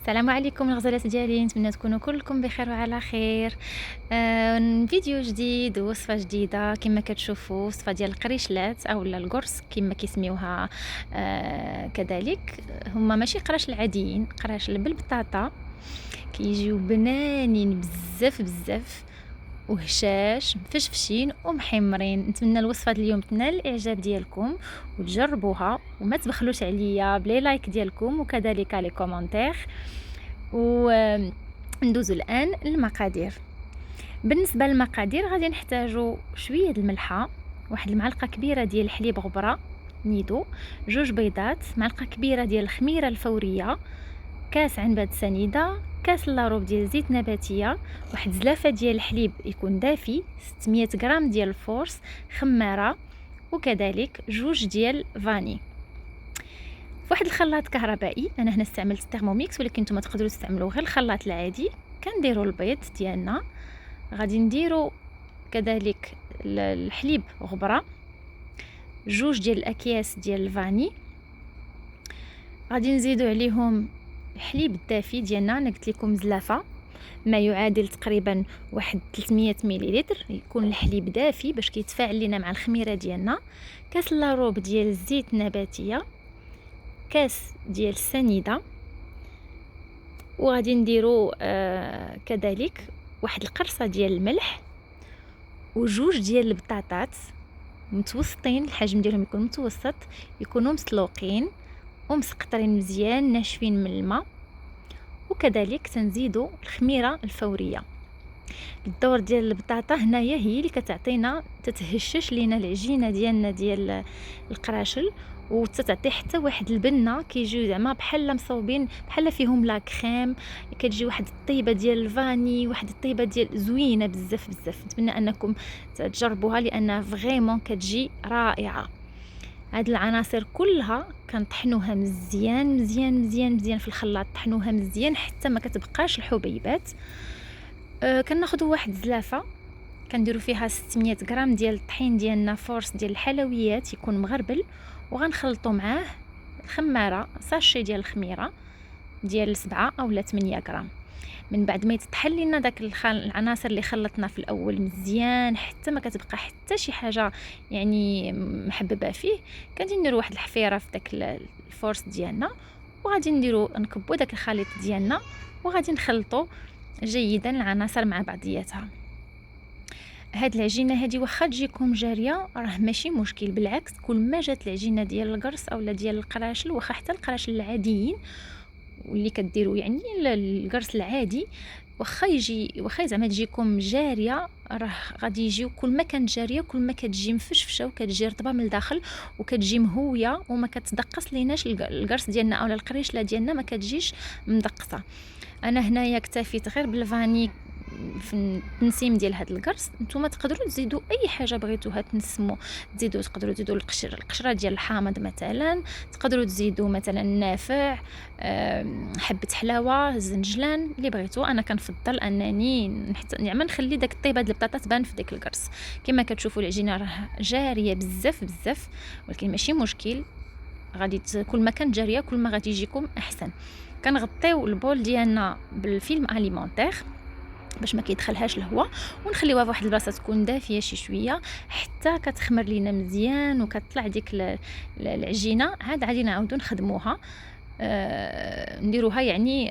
السلام عليكم الغزالات ديالي، نتمنى تكونوا كلكم بخير وعلى خير. فيديو جديد ووصفه جديده كما كتشوفوا، وصفه ديال القريشلات اولا القرص كما كيسميوها. كذلك هما ماشي قراش العاديين، قراش بالبطاطا كيجيو بنانين بزاف بزاف وهشاش مفشفشين ومحمرين. نتمنى الوصفه ديال اليوم تنال الاعجاب ديالكم وتجربوها وما تبخلوش عليا بلي لايك ديالكم وكذلك لي كومونتير. وندوزو الان للمقادير. بالنسبه للمقادير غادي نحتاجو شويه د الملحه، واحد المعلقه كبيره ديال الحليب غبره نيدو، جوج بيضات، معلقه كبيره ديال الخميره الفوريه، كاس عنبه سنيده، كاس لاروب ديال زيت نباتيه، واحد زلافه ديال الحليب يكون دافي، 600 غرام ديال الفورس، خماره، وكذلك جوج ديال فاني. فواحد الخلاط كهربائي، انا هنا استعملت الثيرموميكس ولكن نتوما تقدروا تستعملوا غير الخلاط العادي. كنديروا البيض ديالنا، غادي نديروا كذلك الحليب غبره، جوج ديال الاكياس ديال الفاني، غادي نزيدوا عليهم الحليب الدافي ديالنا. انا قلت لكم زلافه ما يعادل تقريبا واحد 300 مليلتر، يكون الحليب دافي باش كيتفاعل لينا مع الخميره ديالنا. كاس لاروب ديال الزيت النباتيه، كاس ديال السنيده، وغادي نديرو كذلك واحد القرصه ديال الملح، وجوج ديال البطاطات متوسطين، الحجم ديالهم يكون متوسط، يكونوا مسلوقين ومسقطرين مزيان ناشفين من الماء. وكذلك تنزيدوا الخميره الفوريه. الدور ديال البطاطا هنايا هي اللي كتعطينا تتهشش لينا العجينه ديالنا ديال القراشل، وتتعطي حتى واحد البنه، كيجيو زعما بحال مصوبين بحال فيهم لا كريم، كتجي واحد الطيبه ديال الفاني، واحد الطيبه ديال زوينه بزاف بزاف. نتمنى انكم تجربوها لانها فريمون كتجي رائعه. هاد العناصر كلها كنطحنوها مزيان مزيان مزيان مزيان في الخلاط، طحنوها مزيان حتى ما كتبقاش الحبيبات. كناخذوا واحد زلافه كنديروا فيها 600 غرام ديال الطحين ديالنا فورس ديال الحلويات يكون مغربل، وغنخلطوا معاه الخماره، ساشي ديال الخميره ديال 7 او 8 غرام. من بعد ما يتطحن لنا داك العناصر اللي خلطنا في الاول مزيان حتى ما كتبقى حتى شي حاجه يعني محببه فيه، كنديروا واحد الحفيره في داك الفورس ديالنا، وغادي نكبوا داك الخليط ديالنا، وغادي نخلطوا جيدا العناصر مع بعضياتها. هاد العجينه هادي واخا تجيكم جاريه راه ماشي مشكل، بالعكس كل ما جات العجينه ديال القرص اولا ديال القراشل، واخا حتى القراشل العاديين واللي كديروا يعني القرص العادي، واخا زعما تجيكم جاريه راه غادي يجيو كل ما كانت جاريه كل ما كتجي مفشفشه وكتجي رطبه من الداخل وكتجي مهويه وما كتدقص ليناش القرص ديالنا اولا القريشله ديالنا ما كتجيش مدقصه. انا هنايا اكتفيت غير بالفاني في التنسيم ديال هذا القرص. نتوما تقدروا تزيدوا اي حاجه بغيتوها تنسموا، تقدروا تزيدوا القشره ديال الحامض مثلا، تقدروا تزيدوا مثلا نافع، حبه حلاوه، زنجلان، اللي بغيتو. انا كنفضل انني نعم نخلي داك الطيبه ديال البطاطا تبان في داك القرص. كما كتشوفوا العجينه راه جاريه بزاف بزاف، ولكن ماشي مشكل، غادي كل ما كانت جاريه كل ما غادي يجيكم احسن. كنغطيو البول ديالنا بالفيلم اليمونتير باش ما كيدخلهاش الهواء، ونخليوها في واحد البلاصه تكون دافيه شي شويه حتى كتخمر لينا مزيان وكتطلع ديك العجينه. عاد غادي نعاودو نخدموها، نديروها يعني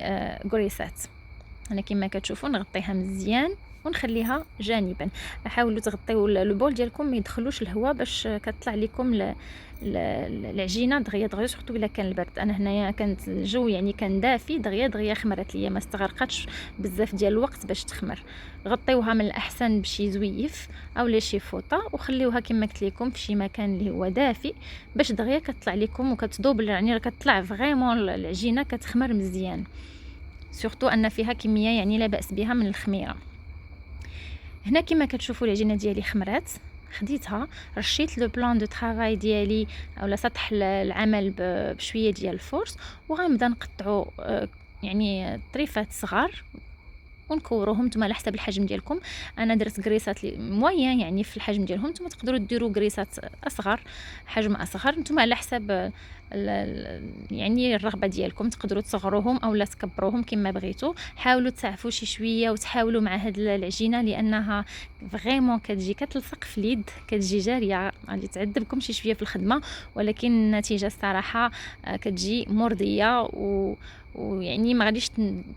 كريسات. انا كما كتشوفوا نغطيها مزيان ونخليها جانبا. حاولوا تغطيو البول ديالكم ما يدخلوش الهواء باش كتطلع لكم العجينه دغيا دغيا، سورتو الا كان البرد. انا هنايا كانت الجو يعني كان دافي، دغيا دغيا خمرت ليا، ما استغرقتش بزاف ديال الوقت باش تخمر. غطيوها من الاحسن بشي زويف اولا شي فوطه وخليوها كما قلت لكم في شي مكان اللي هو دافي باش دغيا كتطلع لكم وكتذوب، يعني كتطلع فريمون العجينه كتخمر مزيان، سورتو ان فيها كميه يعني لا باس بها من الخميره. هنا كما كتشوفوا العجينه ديالي خمرات، خديتها رشيت لو بلان دو طرافاي ديالي اولا سطح العمل بشويه ديال الفورس، وغنبدا نقطعو يعني طريفات صغار ونكوروهم نتوما على حسب الحجم ديالكم. انا درت كريسات موين يعني في الحجم ديالهم، نتوما تقدروا ديروا كريسات اصغر، حجم اصغر، نتوما على حسب يعني الرغبه ديالكم، تقدروا تصغروهم او لا تكبروهم كما بغيتوا. حاولوا تعفوا شي شويه وتحاولوا مع هاد العجينه لانها فريمون كتجي كتلصق في اليد، كتجي جاريه، غادي تعذبكم شي شويه في الخدمه، ولكن النتيجه الصراحه كتجي مرضيه ويعني ما غاديش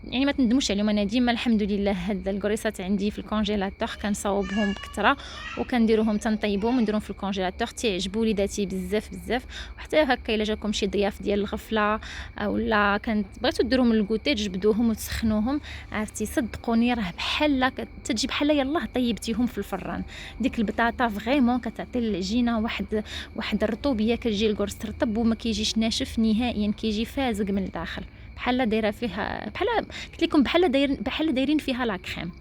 يعني ما تندموش عليهم. انا ديما الحمد لله هاد الكريسات عندي في الكونجيلاتور كنصاوبهم بكثره وكنديروهم تنطيبهم ونديرهم في الكونجيلاتور، تيعجبوا وليداتي بزاف بزاف. وحتى هكا الا جاكم شي ضياف ديال الغفله اولا كانت بغيتو ديروهم للكوتي تجبدوهم وتسخنوهم، عرفتي صدقوني راه بحال تتجي بحال يلاه طيبتيهم في الفران. ديك البطاطا فريمون كتعطي العجينه واحد الرطوبيه، كتجي الكرس رطب وما كيجيش ناشف نهائيا، كيجي فازق من الداخل بحال دايره فيها بحال قلت لكم بحال دايرين فيها لا كريم.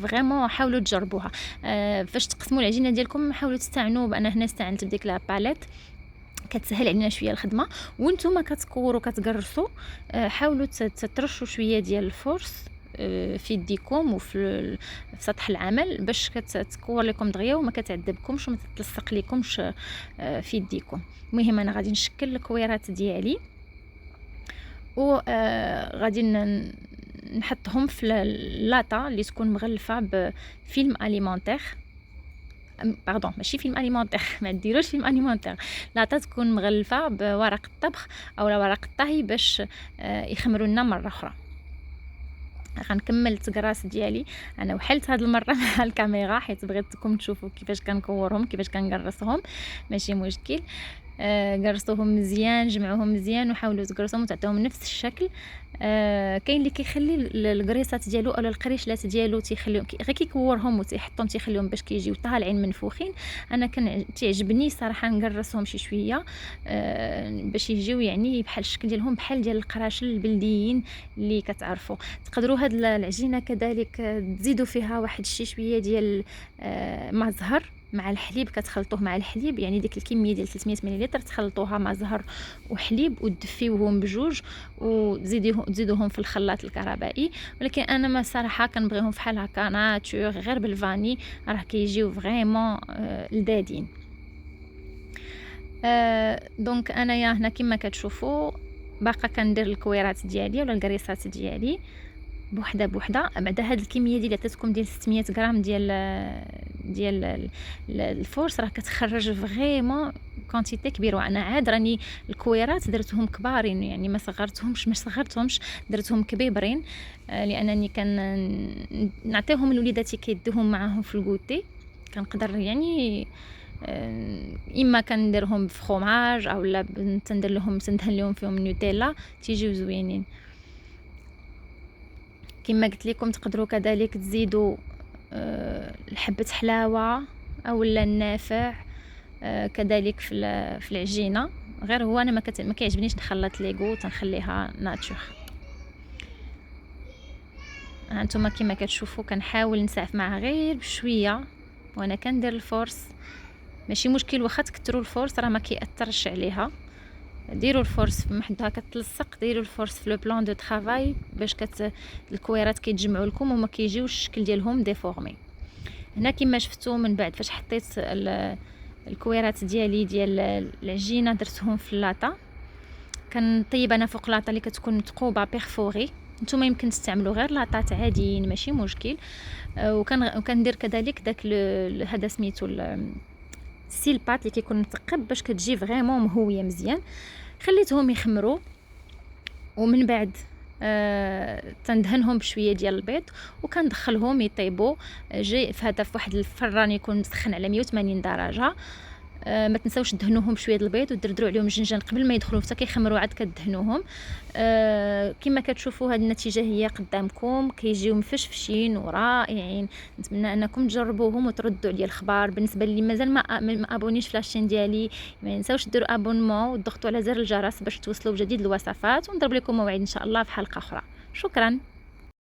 فريمون حاولوا تجربوها. فاش تقسموا العجينه ديالكم حاولوا تستعنوا، انا هنا استعنت بديك لا باليت كتسهل علينا شويه الخدمه. وانتم كتكوروا كتقرصوا حاولوا ترشوا شويه ديال الفورس في يديكم وفي سطح العمل باش كتكور لكم دغيا وما كتعذبكمش وما تتلصق لكمش في يديكم. المهم انا غادي نشكل الكويرات ديالي و غادي نحطهم في اللاطه اللي تكون مغلفه بفيلم اليمونتير. باردون ماشي فيلم اليمونتير، ما ديروش فيلم اليمونتير، لاطه تكون مغلفه بورق الطبخ او ورق الطهي باش يخمروا لنا مره اخرى. غنكمل التقراص ديالي انا وحلت هاد المره مع الكاميرا حيت بغيتكم تشوفوا كيفاش كنكورهم كيفاش كنقرصهم، ماشي مشكل. قرصوهم مزيان، جمعوهم مزيان وحاولوا تقرصوهم وتعطيهم نفس الشكل. كاين اللي كيخلي القريصات ديالو او القريشلات ديالو تيخليهم غير كيكورهم وتيحطهم تيخليهم باش كيجيو طالعين منفوخين. انا كان تعجبني صراحه نقرصهم شي شويه باش يجيو يعني بحال الشكل ديالهم بحال ديال القراشل البلديين اللي كتعرفوا. تقدروا هاد العجينه كذلك تزيدوا فيها واحد شي شويه ديال ماء زهر مع الحليب، كتخلطوه مع الحليب، يعني ديك الكميه ديال 300 ملل تخلطوها مع زهر وحليب وتدفيوهم بجوج وتزيدوهم في الخلاط الكهربائي. ولكن انا ما صراحه كنبغيهم فحال هكا ناتور غير بالفاني، راه كيجيو فريمون لذاذين. دونك انايا هنا كما كتشوفوا باقا كندير الكويرات ديالي ولا الكريسات ديالي بوحده بوحده. بعدا هاد الكميه ديال عطيتكم ديال 600 غرام ديال الفورس راه كتخرج فريمون كونتيتي كبيره. وانا عاد راني الكويرات درتهم كبارين يعني ما صغرتهمش درتهم كبيبرين لانني كان نعطيهم لوليداتي كيدوهم معاهم في الكوتي. كنقدر يعني اما كنديرهم بفرomage اولا ندير لهم ندهن لهم فيهم نوتيلا تيجيو زوينين. كما قلت لكم تقدروا كذلك تزيدوا حبه حلاوه اولا النافع كذلك في العجينه، غير هو انا ما كيعجبنيش نخلط ليغو تنخليها ناتور. هانتوما كما كتشوفوا كنحاول نسعف معها غير بشويه وانا كندير الفورس، ماشي مشكل واخا تكثروا الفورس راه ما كيأثرش عليها. ديروا الفورس محدها كتلصق، ديروا الفورس في لو بلان دو طرافاي باش الكويرات كيتجمعوا لكم وما كيجيوش الشكل ديالهم ديفورمي. هنا كما شفتوا من بعد فاش حطيت الكويرات ديالي ديال العجينه درتهم في اللاطه. كنطيب انا فوق لاطه اللي كتكون متقوبه بيرفوري، نتوما يمكن تستعملوا غير لاطات عاديين ماشي مشكل. وكندير كذلك داك هذا سميتو السيل بات اللي كيكون مثقب باش كتجي فريمون مهويه مزيان. خليتهم يخمروا ومن بعد تندهنهم بشويه ديال البيض وكندخلهم يطيبوا جاي في هذا في واحد الفران يكون مسخن على 180 درجه. ما تنساوش تدهنوهم بشويه د البيض ودردروا عليهم الجنجان قبل ما يدخلوا حتى كيخمروا عاد كدهنوهم. كما كتشوفوا هذه النتيجه هي قدامكم، كيجيو مفشفشين ورائعين. نتمنى انكم تجربوهم وتردوا عليا الخبر. بالنسبه للي مازال ما ابونيش في لاشين ديالي ما ينساوش ديروا ابونمون وتضغطوا على زر الجرس باش توصلوا بجديد الوصفات، ونضرب لكم موعد ان شاء الله في حلقه اخرى. شكرا.